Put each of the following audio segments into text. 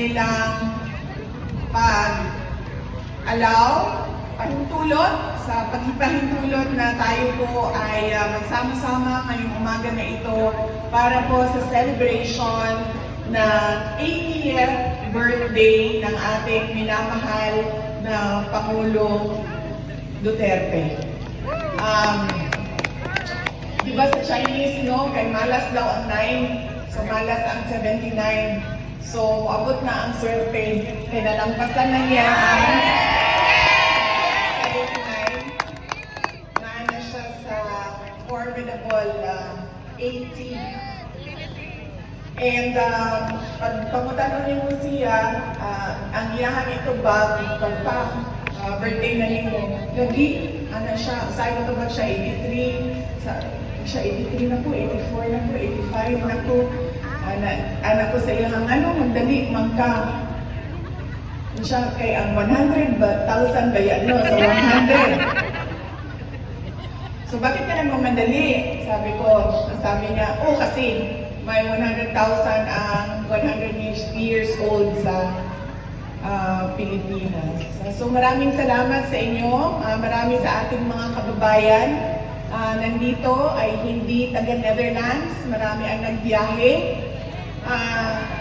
nilang pag-allow, pahintulot, sa pagpahintulot na tayo po ay magsama-sama ngayong umaga na ito para po sa celebration na 80th birthday ng ating minamahal na Pangulong Duterte. Diba sa Chinese, no? Kay malas daw ang 9, so malas ang 79. So, abot na ang swerte. Kaya nalampasan na niya ang 79. Naana siya sa formidable 80. And pag pamutanong niyo siya, ang iyahan ito ba, birthday na niyo, lagi, ano siya, sabi ko ba siya 83, siya 83 na po, 84 na po, 85 na po. Anak ko sa iyang magdali, mangka. Siya kay ang 100,000 ba yan, no? So 100. So bakit ka nang madali? Sabi niya, kasi may 100,000 ang 100 years old sa Pilipinas. So maraming salamat sa inyo, marami sa ating mga kababayan. Nandito ay hindi taga Netherlands, marami ang nagbiyahe.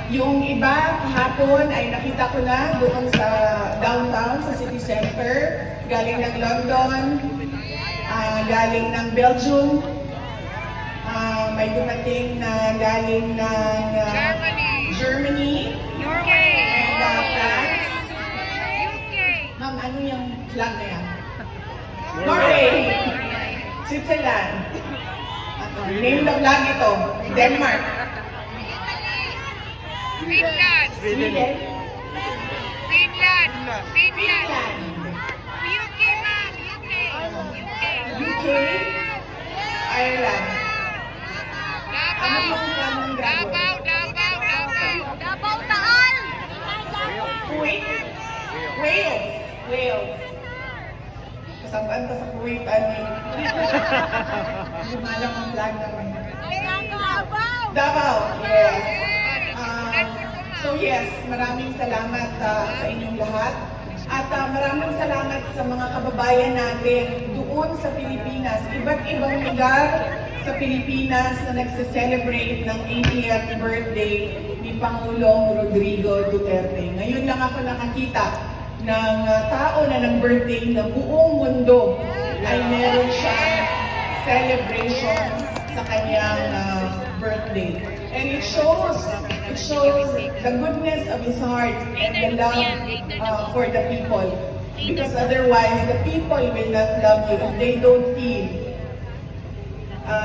Yung iba kahapon ay nakita ko na doon sa downtown, sa city center, galing ng London, galing ng Belgium, may dumating na galing ng Germany, Norway, and France. UK, Ma'am, ano yung flag na yan? Norway, Switzerland. Name ng flag ito, Denmark. Finland, Sweden, Finland, Finland, UK, ma'am, UK, Ireland. Ano yung flag ng dragon? Davao, Taal, Kuwait? Wales. Kasabaan ka sa Kuwait, lumalang ang flag naman. Davao, yes. So yes, maraming salamat sa inyong lahat. At maraming salamat sa mga kababayan natin doon sa Pilipinas. Iba't ibang lugar sa Pilipinas na nagse-celebrate ng 80th birthday ni Pangulong Rodrigo Duterte. Ngayon lang ako nakakita ng tao na ng-birthday na buong mundo ay meron siyang celebration sa kanyang birthday. And it shows the goodness of his heart and the love for the people. Because otherwise, the people will not love you if they don't feel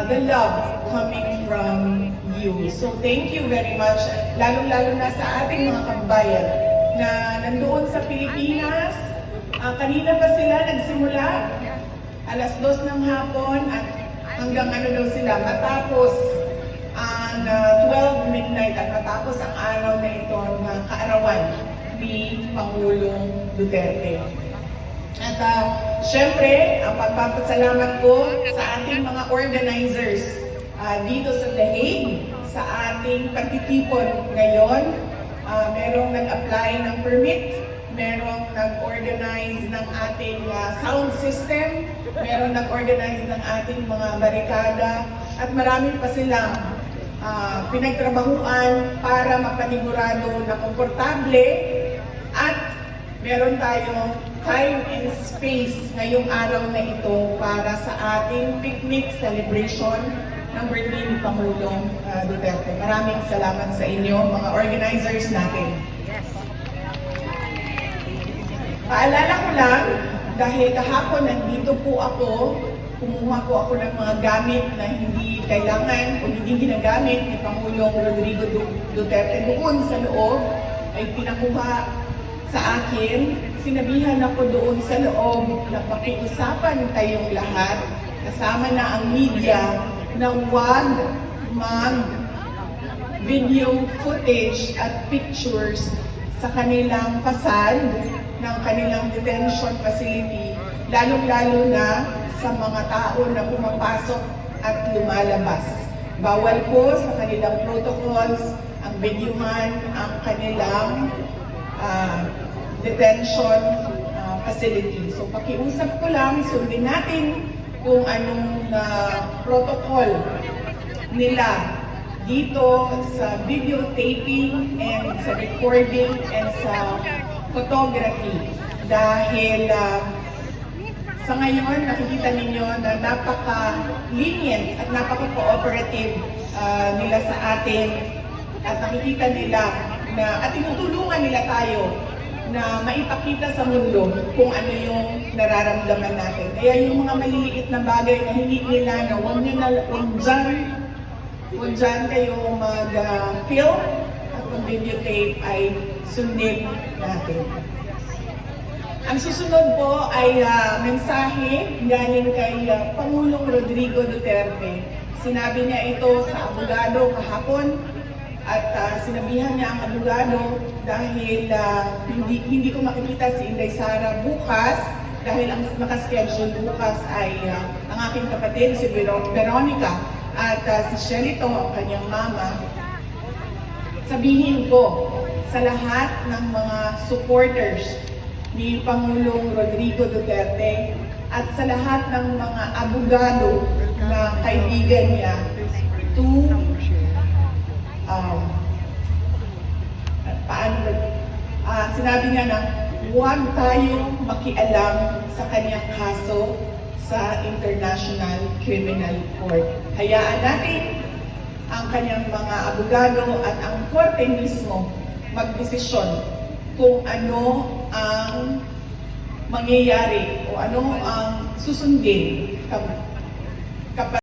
the love coming from you. So thank you very much, lalong-lalo na sa ating mga kababayan na nandoon sa Pilipinas. Kanina pa sila nagsimula, alas 2 ng hapon at hanggang daw sila matapos ang 12 midnight at matapos ang araw na ito na kaarawan ni Pangulong Duterte. At syempre, ang pagpapasalamat ko sa ating mga organizers dito sa The Hague, sa ating pagtitipon ngayon. Merong nag-apply ng permit, merong nag-organize ng ating sound system, merong nag-organize ng ating mga barikada, at marami pa silang pinagtrabahuan para mapanigurado na komportable at meron tayong time and space ngayong araw na ito para sa ating picnic celebration ng birthday ni Pangulong Duterte. Maraming salamat sa inyo, mga organizers natin. Paalala ko lang, dahil kahapon nandito po ako, kumuha po ako ng mga gamit na hindi kailangan o hindi ginagamit ni Pangulong Rodrigo Duterte doon sa loob, ay pinakuha sa akin. Sinabihan ako doon sa loob na pakiusapan tayong lahat, kasama na ang media, na huwag mag-video footage at pictures sa kanilang fasad ng kanilang detention facility, lalong-lalo na sa mga tao na pumapasok at lumalabas. Bawal po sa kanilang protocols ang videohan ang kanilang detention facility. So pakiusap ko lang, sundin natin kung anong protocol nila dito sa videotaping and sa recording and sa photography. Dahil sa ngayon, nakikita ninyo na napaka-lenient at napaka-cooperative nila sa atin at nakikita nila na at tinutulungan nila tayo na maipakita sa mundo kung ano yung nararamdaman natin. Kaya yung mga maliliit na bagay na hindi nila na huwag dyan kayo mag-film at mag-videotape ay sundin natin. Ang susunod po ay mensahe galing kay Pangulong Rodrigo Duterte. Sinabi niya ito sa abogado kahapon at sinabihan niya ang abogado dahil hindi ko makikita si Inday Sara bukas dahil ang nakaschedule bukas ay ang aking kapatid si Veronica at si Shelito, ang kanyang mama. Sabihin ko sa lahat ng mga supporters ni Pangulong Rodrigo Duterte at sa lahat ng mga abogado na kaibigan niya to sinabi niya na huwag tayong makialam sa kanyang kaso sa International Criminal Court. Hayaan natin ang kanyang mga abogado at ang korte mismo magdesisyon kung ano ang mangyayari o ano ang susundin kapag